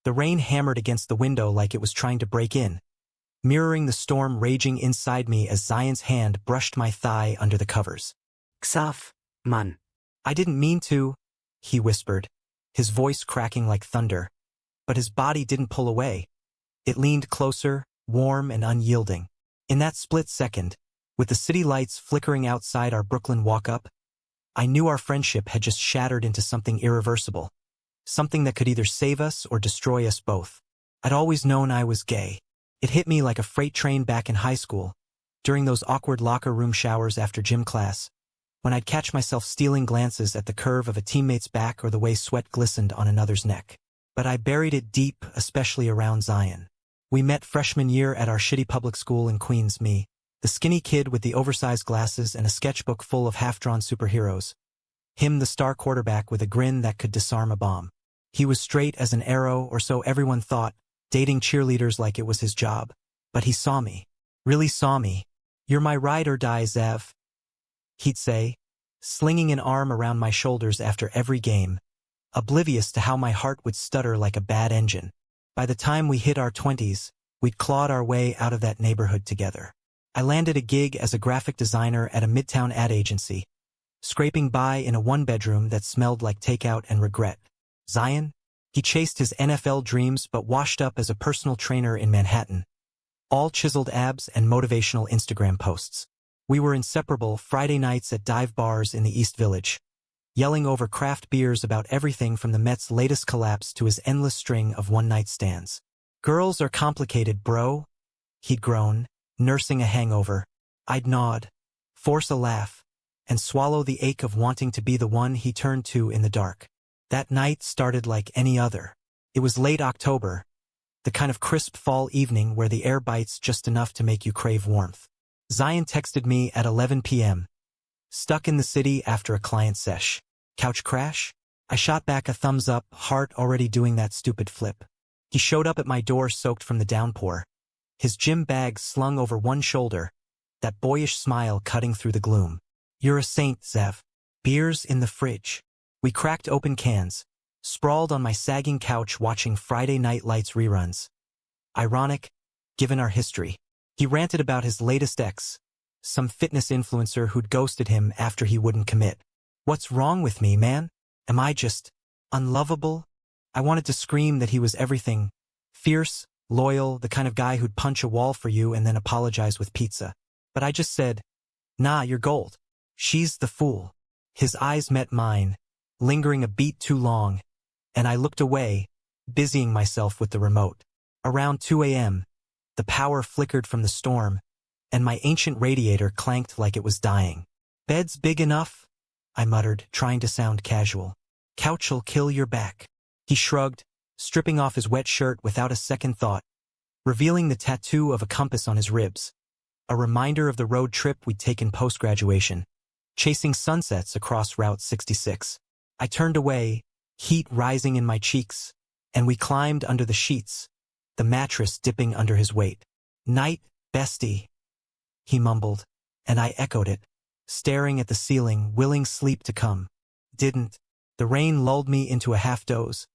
The rain hammered against the window like it was trying to break in, mirroring the storm raging inside me as Zion's hand brushed my thigh under the covers. Xaf, man. I didn't mean to, he whispered, his voice cracking like thunder. But his body didn't pull away. It leaned closer, warm and unyielding. In that split second, with the city lights flickering outside our Brooklyn walk-up, I knew our friendship had just shattered into something irreversible. Something that could either save us or destroy us both. I'd always known I was gay. It hit me like a freight train back in high school, during those awkward locker room showers after gym class, when I'd catch myself stealing glances at the curve of a teammate's back or the way sweat glistened on another's neck. But I buried it deep, especially around Zion. We met freshman year at our shitty public school in Queens, me, the skinny kid with the oversized glasses and a sketchbook full of half-drawn superheroes. Him, the star quarterback with a grin that could disarm a bomb. He was straight as an arrow, or so everyone thought, dating cheerleaders like it was his job. But he saw me. Really saw me. "You're my ride or die, Zev," he'd say, slinging an arm around my shoulders after every game, oblivious to how my heart would stutter like a bad engine. By the time we hit our 20s, we'd clawed our way out of that neighborhood together. I landed a gig as a graphic designer at a midtown ad agency, scraping by in a one-bedroom that smelled like takeout and regret. Zion? He chased his NFL dreams but washed up as a personal trainer in Manhattan. All chiseled abs and motivational Instagram posts. We were inseparable Friday nights at dive bars in the East Village, yelling over craft beers about everything from the Mets' latest collapse to his endless string of one-night stands. "Girls are complicated, bro," he'd groan, nursing a hangover. I'd nod, force a laugh, and swallow the ache of wanting to be the one he turned to in the dark. That night started like any other. It was late October, the kind of crisp fall evening where the air bites just enough to make you crave warmth. Zion texted me at 11 p.m., stuck in the city after a client sesh. "Couch crash?" I shot back a thumbs up, heart already doing that stupid flip. He showed up at my door soaked from the downpour, his gym bag slung over one shoulder, that boyish smile cutting through the gloom. "You're a saint, Zev. Beers in the fridge." We cracked open cans, sprawled on my sagging couch watching Friday Night Lights reruns. Ironic, given our history. He ranted about his latest ex, some fitness influencer who'd ghosted him after he wouldn't commit. What's wrong with me, man? Am I just unlovable? I wanted to scream that he was everything. Fierce, loyal, the kind of guy who'd punch a wall for you and then apologize with pizza. But I just said, "Nah, you're gold." She's the fool. His eyes met mine, lingering a beat too long, and I looked away, busying myself with the remote. Around 2 a.m., the power flickered from the storm, and my ancient radiator clanked like it was dying. "Bed's big enough?" I muttered, trying to sound casual. "Couch'll kill your back." He shrugged, stripping off his wet shirt without a second thought, revealing the tattoo of a compass on his ribs, a reminder of the road trip we'd taken post-graduation, chasing sunsets across Route 66. I turned away, heat rising in my cheeks, and we climbed under the sheets, the mattress dipping under his weight. "Night, bestie," he mumbled, and I echoed it, staring at the ceiling, willing sleep to come. Didn't. The rain lulled me into a half-doze,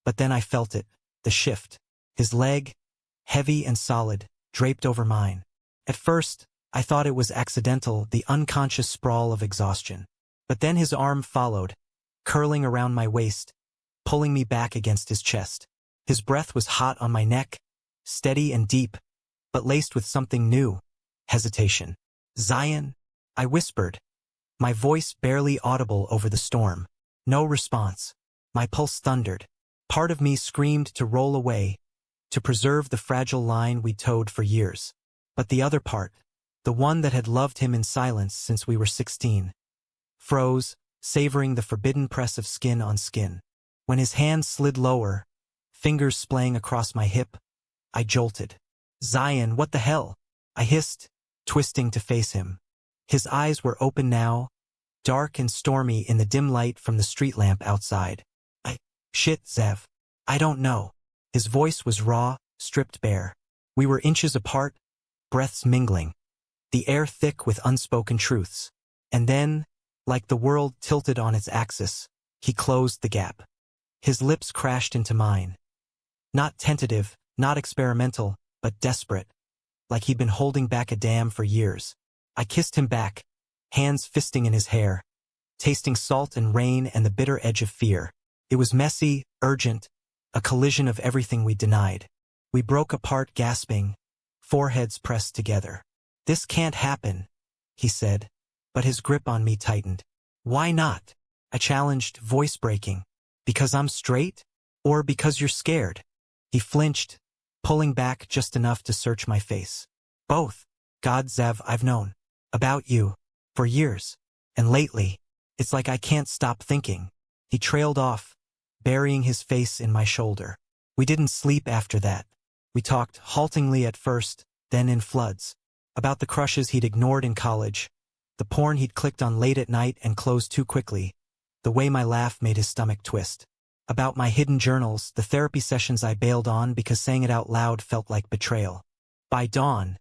but then I felt it, the shift. His leg, heavy and solid, draped over mine. At first, I thought it was accidental, the unconscious sprawl of exhaustion. But then his arm followed, curling around my waist, pulling me back against his chest. His breath was hot on my neck, steady and deep, but laced with something new, hesitation. "Zion?" I whispered, my voice barely audible over the storm. No response. My pulse thundered. Part of me screamed to roll away, to preserve the fragile line we'd towed for years. But the other part, the one that had loved him in silence since we were 16, froze, savoring the forbidden press of skin on skin. When his hand slid lower, fingers splaying across my hip, I jolted. "Zion, what the hell?" I hissed, twisting to face him. His eyes were open now, dark and stormy in the dim light from the street lamp outside. Shit, Zev. I don't know." His voice was raw, stripped bare. We were inches apart, breaths mingling, the air thick with unspoken truths. And then, like the world tilted on its axis, he closed the gap. His lips crashed into mine. Not tentative, not experimental, but desperate. Like he'd been holding back a dam for years. I kissed him back, hands fisting in his hair, tasting salt and rain and the bitter edge of fear. It was messy, urgent, a collision of everything we denied. We broke apart gasping, foreheads pressed together. "This can't happen," he said, but his grip on me tightened. "Why not?" I challenged, voice breaking. "Because I'm straight? Or because you're scared?" He flinched, pulling back just enough to search my face. "Both. God, Zev, I've known about you for years. And lately, it's like I can't stop thinking." He trailed off, burying his face in my shoulder. We didn't sleep after that. We talked haltingly at first, then in floods. About the crushes he'd ignored in college, the porn he'd clicked on late at night and closed too quickly, the way my laugh made his stomach twist. About my hidden journals, the therapy sessions I bailed on because saying it out loud felt like betrayal. By dawn,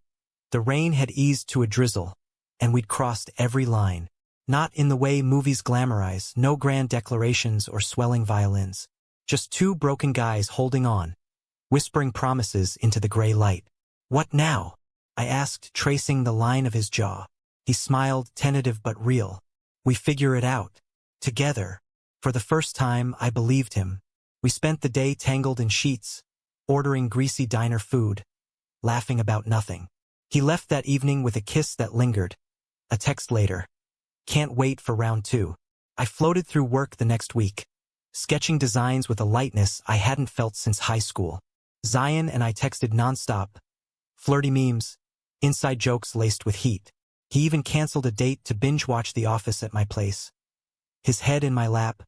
the rain had eased to a drizzle, and we'd crossed every line. Not in the way movies glamorize, no grand declarations or swelling violins. Just two broken guys holding on, whispering promises into the gray light. "What now?" I asked, tracing the line of his jaw. He smiled, tentative but real. "We figure it out. Together." For the first time, I believed him. We spent the day tangled in sheets, ordering greasy diner food, laughing about nothing. He left that evening with a kiss that lingered. A text later. "Can't wait for round 2. I floated through work the next week, sketching designs with a lightness I hadn't felt since high school. Zion and I texted nonstop. Flirty memes, inside jokes laced with heat. He even canceled a date to binge-watch The Office at my place. His head in my lap,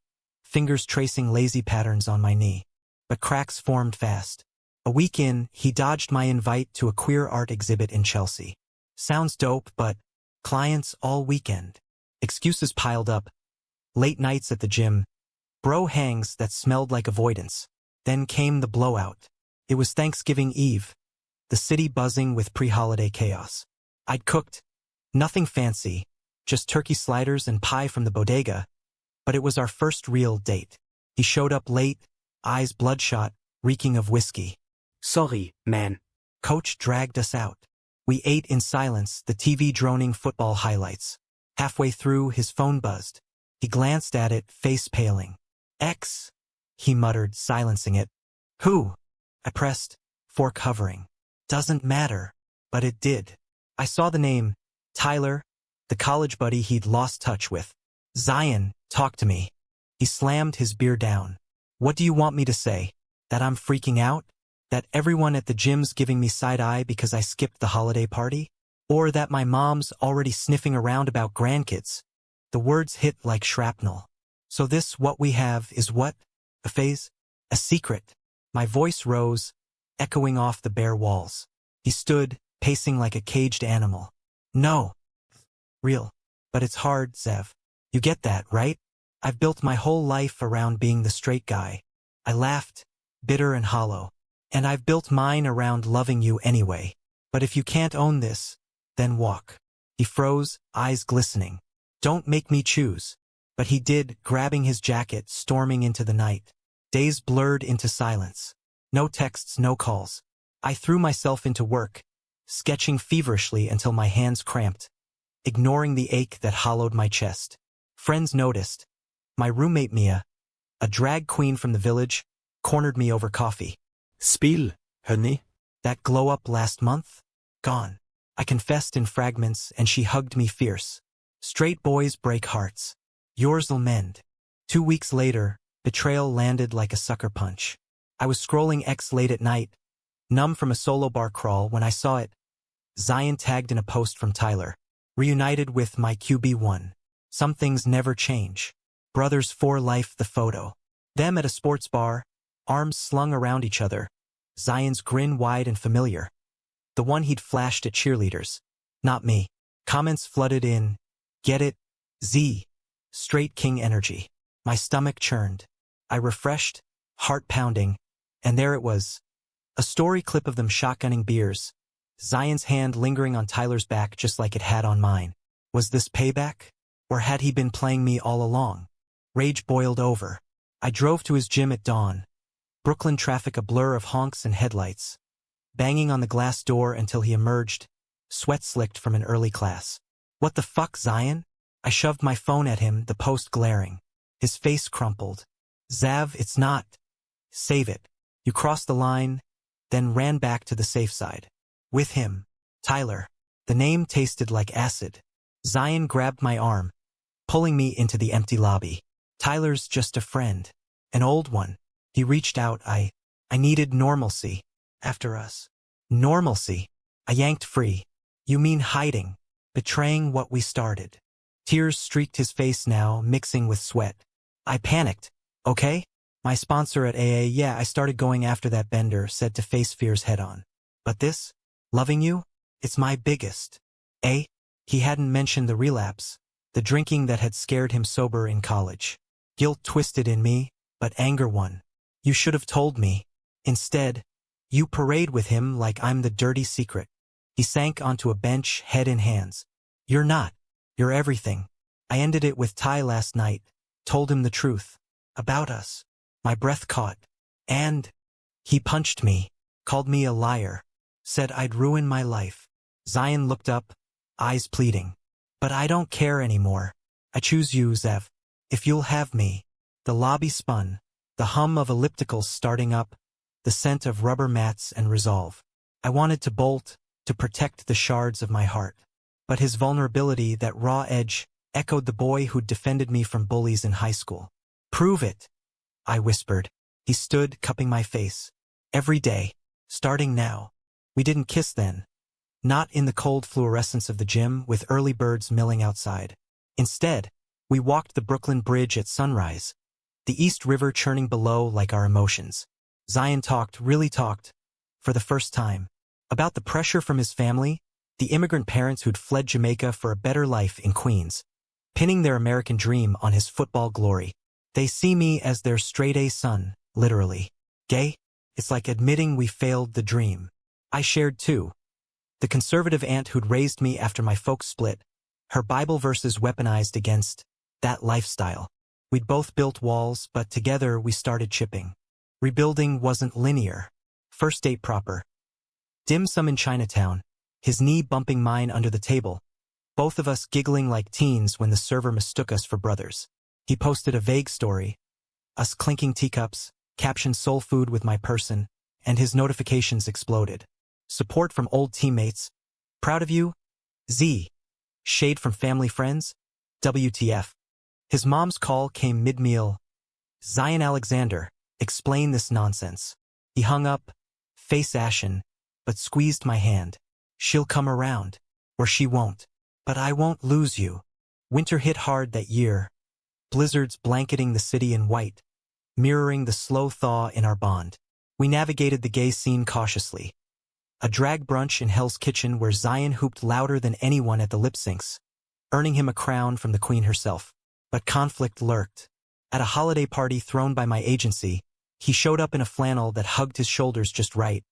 fingers tracing lazy patterns on my knee. But cracks formed fast. A week in, he dodged my invite to a queer art exhibit in Chelsea. Sounds dope, but clients all weekend. Excuses piled up. Late nights at the gym. Bro hangs that smelled like avoidance. Then came the blowout. It was Thanksgiving Eve. The city buzzing with pre-holiday chaos. I'd cooked. Nothing fancy. Just turkey sliders and pie from the bodega. But it was our first real date. He showed up late, eyes bloodshot, reeking of whiskey. Sorry, man. Coach dragged us out. We ate in silence, the TV droning football highlights. Halfway through, his phone buzzed. He glanced at it, face paling. "X," he muttered, silencing it. "Who?" I pressed, fork hovering. "Doesn't matter." But it did. I saw the name, Tyler, the college buddy he'd lost touch with. "Zion, talk to me." He slammed his beer down. "What do you want me to say? That I'm freaking out? That everyone at the gym's giving me side-eye because I skipped the holiday party? Or that my mom's already sniffing around about grandkids?" The words hit like shrapnel. "So this what we have is what? A phase? A secret?" My voice rose, echoing off the bare walls. He stood, pacing like a caged animal. "No. Real. But it's hard, Zev. You get that, right? I've built my whole life around being the straight guy." I laughed, bitter and hollow. "And I've built mine around loving you anyway. But if you can't own this, then walk." He froze, eyes glistening. "Don't make me choose." But he did, grabbing his jacket, storming into the night. Days blurred into silence. No texts, no calls. I threw myself into work, sketching feverishly until my hands cramped, ignoring the ache that hollowed my chest. Friends noticed. My roommate Mia, a drag queen from the village, cornered me over coffee. "Spill, honey." "That glow-up last month? Gone." I confessed in fragments, and she hugged me fierce. "Straight boys break hearts. Yours'll mend." 2 weeks later, betrayal landed like a sucker punch. I was scrolling X late at night, numb from a solo bar crawl when I saw it. Zion tagged in a post from Tyler. "Reunited with my QB1. Some things never change. Brothers for life." The photo. Them at a sports bar, arms slung around each other. Zion's grin wide and familiar. The one he'd flashed at cheerleaders. Not me. Comments flooded in. "Get it? Z. Straight king energy." My stomach churned. I refreshed, heart pounding, and there it was. A story clip of them shotgunning beers. Zion's hand lingering on Tyler's back just like it had on mine. Was this payback? Or had he been playing me all along? Rage boiled over. I drove to his gym at dawn, Brooklyn traffic a blur of honks and headlights, banging on the glass door until he emerged, sweat slicked from an early class. "What the fuck, Zion?" I shoved my phone at him, the post glaring. His face crumpled. "Zav, it's not. Save it. You crossed the line," then ran back to the safe side. With him, Tyler. The name tasted like acid. Zion grabbed my arm, pulling me into the empty lobby. "Tyler's just a friend. An old one." He reached out. I needed normalcy. After us. Normalcy. I yanked free. "You mean hiding, betraying what we started." Tears streaked his face now, mixing with sweat. I panicked. "Okay? My sponsor at AA, yeah, I started going after that bender," said to face fears head on. "But this? Loving you? It's my biggest." He hadn't mentioned the relapse, the drinking that had scared him sober in college. Guilt twisted in me, but anger won. "You should have told me. Instead, you parade with him like I'm the dirty secret." He sank onto a bench, head in hands. "You're not. You're everything." I ended it with Ty last night, told him the truth. About us. My breath caught. And he punched me, called me a liar, said I'd ruin my life. Zion looked up, eyes pleading. "But I don't care anymore. I choose you, Zev. If you'll have me." The lobby spun, the hum of ellipticals starting up, the scent of rubber mats and resolve. I wanted to bolt, to protect the shards of my heart. But his vulnerability, that raw edge, echoed the boy who'd defended me from bullies in high school. "Prove it," I whispered. He stood, cupping my face. "Every day, starting now." We didn't kiss then. Not in the cold fluorescence of the gym, with early birds milling outside. Instead, we walked the Brooklyn Bridge at sunrise, the East River churning below like our emotions. Zion talked, really talked, for the first time, about the pressure from his family, the immigrant parents who'd fled Jamaica for a better life in Queens, pinning their American dream on his football glory. "They see me as their straight-A son, literally. Gay? It's like admitting we failed the dream." I shared too. The conservative aunt who'd raised me after my folks split, her Bible verses weaponized against that lifestyle. We'd both built walls, but together we started chipping. Rebuilding wasn't linear. First date proper. Dim sum in Chinatown, his knee bumping mine under the table, both of us giggling like teens when the server mistook us for brothers. He posted a vague story, us clinking teacups, captioned soul food with my person, and his notifications exploded. Support from old teammates. "Proud of you, Z." Shade from family friends. WTF. His mom's call came mid-meal. "Zion Alexander, explain this nonsense." He hung up, face ashen, but squeezed my hand. "She'll come around. Or she won't. But I won't lose you." Winter hit hard that year, blizzards blanketing the city in white, mirroring the slow thaw in our bond. We navigated the gay scene cautiously. A drag brunch in Hell's Kitchen where Zion hooped louder than anyone at the lip syncs, earning him a crown from the queen herself. But conflict lurked. At a holiday party thrown by my agency, he showed up in a flannel that hugged his shoulders just right,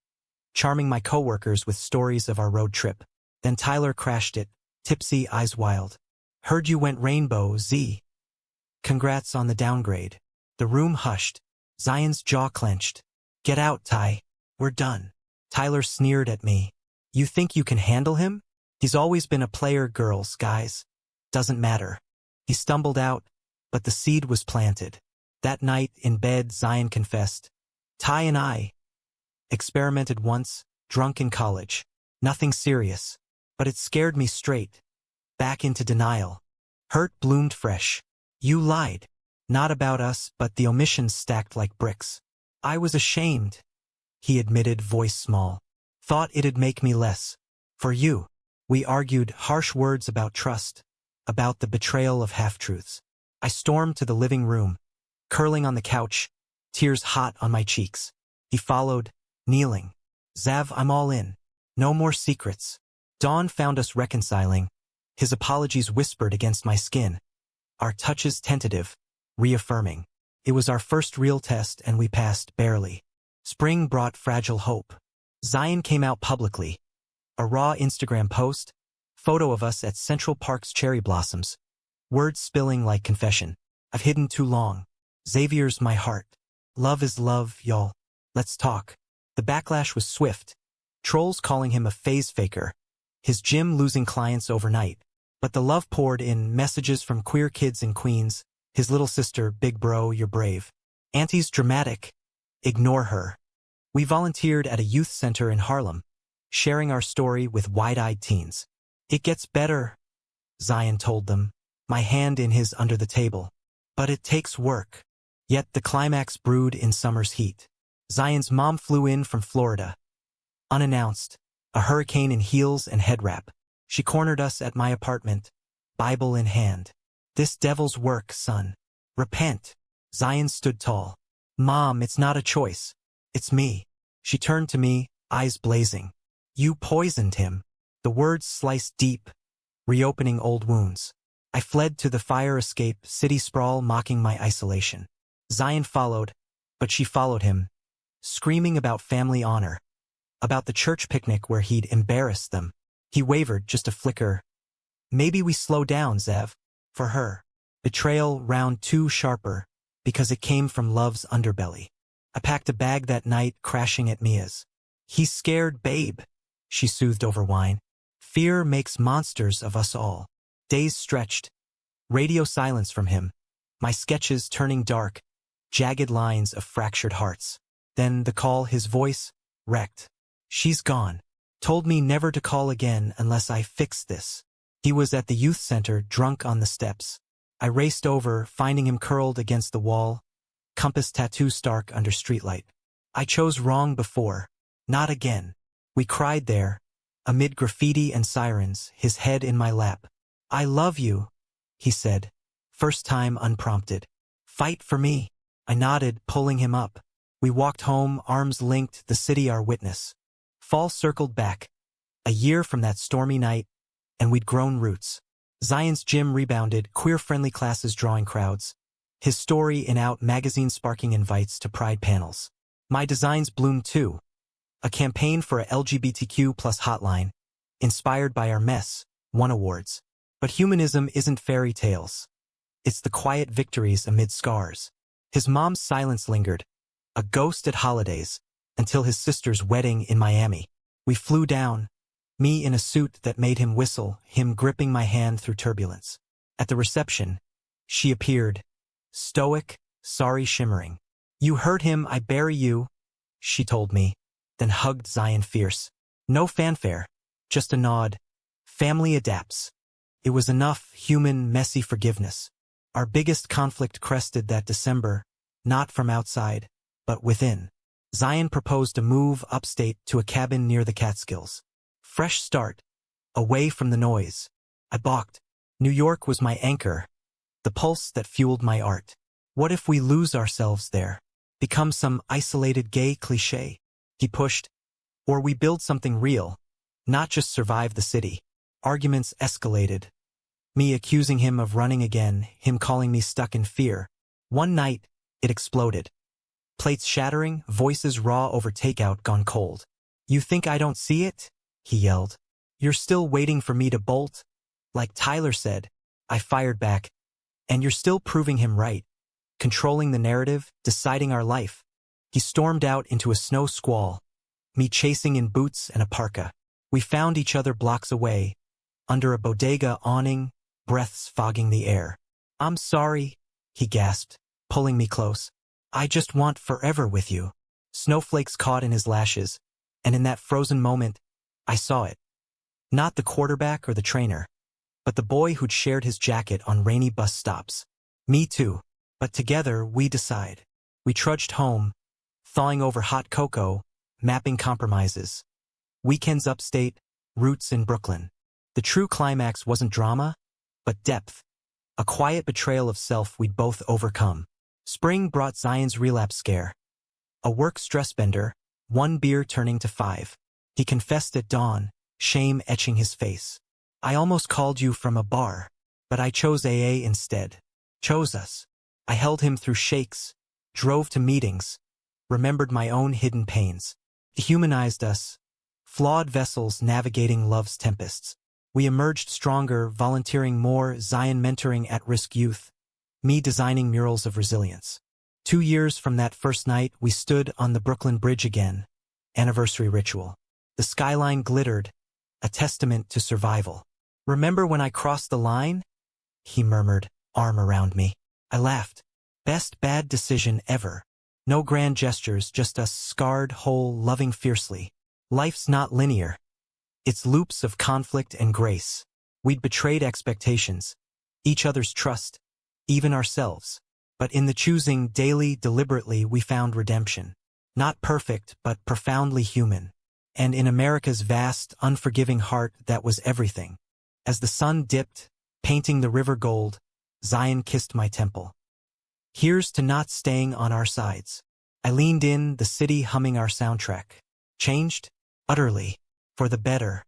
charming my coworkers with stories of our road trip. Then Tyler crashed it, tipsy, eyes wild. "Heard you went rainbow, Z. Congrats on the downgrade." The room hushed. Zion's jaw clenched. "Get out, Ty. We're done." Tyler sneered at me. "You think you can handle him? He's always been a player, girls, guys. Doesn't matter." He stumbled out, but the seed was planted. That night, in bed, Zion confessed. "Ty and I experimented once, drunk in college. Nothing serious. But it scared me straight. Back into denial. Hurt bloomed fresh. You lied. Not about us, but the omissions stacked like bricks. I was ashamed," he admitted, voice small. "Thought it'd make me less. For you." We argued, harsh words about trust, about the betrayal of half-truths. I stormed to the living room, curling on the couch, tears hot on my cheeks. He followed, kneeling. "Zav, I'm all in. No more secrets." Dawn found us reconciling, his apologies whispered against my skin, our touches tentative, reaffirming. It was our first real test and we passed barely. Spring brought fragile hope. Zion came out publicly. A raw Instagram post, photo of us at Central Park's cherry blossoms. Words spilling like confession. "I've hidden too long. Xavier's my heart. Love is love, y'all." Let's talk. The backlash was swift. Trolls calling him a phase faker. His gym losing clients overnight. But the love poured in, messages from queer kids in Queens. His little sister, big bro, you're brave. Auntie's dramatic. Ignore her. We volunteered at a youth center in Harlem, sharing our story with wide-eyed teens. It gets better, Zion told them, my hand in his under the table. But it takes work. Yet the climax brewed in summer's heat. Zion's mom flew in from Florida. Unannounced, a hurricane in heels and head wrap. She cornered us at my apartment, Bible in hand. This devil's work, son. Repent. Zion stood tall. Mom, it's not a choice. It's me. She turned to me, eyes blazing. You poisoned him. The words sliced deep, reopening old wounds. I fled to the fire escape, city sprawl mocking my isolation. Zion followed, but she followed him, screaming about family honor, about the church picnic where he'd embarrassed them. He wavered, just a flicker. Maybe we slow down, Zev. For her. Betrayal round two sharper, because it came from love's underbelly. I packed a bag that night, crashing at Mia's. He's scared, babe, she soothed over wine. Fear makes monsters of us all. Days stretched. Radio silence from him. My sketches turning dark, jagged lines of fractured hearts. Then the call, his voice, wrecked. She's gone. Told me never to call again unless I fixed this. He was at the youth center, drunk on the steps. I raced over, finding him curled against the wall, compass tattoo stark under streetlight. I chose wrong before. Not again. We cried there, amid graffiti and sirens, his head in my lap. I love you, he said, first time unprompted. Fight for me. I nodded, pulling him up. We walked home, arms linked, the city our witness. Fall circled back. A year from that stormy night, and we'd grown roots. Zion's gym rebounded, queer-friendly classes drawing crowds. His story in Out magazine sparking invites to Pride panels. My designs bloomed too. A campaign for a LGBTQ plus hotline, inspired by our mess, won awards. But humanism isn't fairy tales. It's the quiet victories amid scars. His mom's silence lingered, a ghost at holidays, until his sister's wedding in Miami. We flew down, me in a suit that made him whistle, him gripping my hand through turbulence. At the reception, she appeared, stoic, sorry shimmering. You hurt him, I bury you, she told me, then hugged Zion fierce. No fanfare, just a nod. Family adapts. It was enough, human, messy forgiveness. Our biggest conflict crested that December, not from outside, but within. Zion proposed a move upstate to a cabin near the Catskills. Fresh start, away from the noise. I balked. New York was my anchor, the pulse that fueled my art. What if we lose ourselves there? Become some isolated gay cliché? He pushed. Or we build something real, not just survive the city. Arguments escalated. Me accusing him of running again, him calling me stuck in fear. One night, it exploded. Plates shattering, voices raw over takeout gone cold. You think I don't see it? He yelled. You're still waiting for me to bolt? Like Tyler said, I fired back. And you're still proving him right. Controlling the narrative, deciding our life. He stormed out into a snow squall, me chasing in boots and a parka. We found each other blocks away, under a bodega awning, breaths fogging the air. I'm sorry, he gasped, pulling me close. I just want forever with you. Snowflakes caught in his lashes, and in that frozen moment, I saw it. Not the quarterback or the trainer, but the boy who'd shared his jacket on rainy bus stops. Me too, but together we decide. We trudged home, thawing over hot cocoa, mapping compromises. Weekends upstate, roots in Brooklyn. The true climax wasn't drama, but depth. A quiet betrayal of self we'd both overcome. Spring brought Zion's relapse scare. A work stress bender, 1 beer turning to 5. He confessed at dawn, shame etching his face. I almost called you from a bar, but I chose AA instead. Chose us. I held him through shakes, drove to meetings, remembered my own hidden pains. He humanized us, flawed vessels navigating love's tempests. We emerged stronger, volunteering more, Zion mentoring at-risk youth, me designing murals of resilience. 2 years from that first night, we stood on the Brooklyn Bridge again. Anniversary ritual. The skyline glittered, a testament to survival. "Remember when I crossed the line?" he murmured, arm around me. I laughed. Best bad decision ever. No grand gestures, just us scarred, whole, loving fiercely. Life's not linear. It's loops of conflict and grace. We'd betrayed expectations, each other's trust, even ourselves. But in the choosing, daily, deliberately, we found redemption. Not perfect, but profoundly human. And in America's vast, unforgiving heart, that was everything. As the sun dipped, painting the river gold, Zion kissed my temple. Here's to not staying on our sides. I leaned in, the city humming our soundtrack. Changed? Utterly. For the better.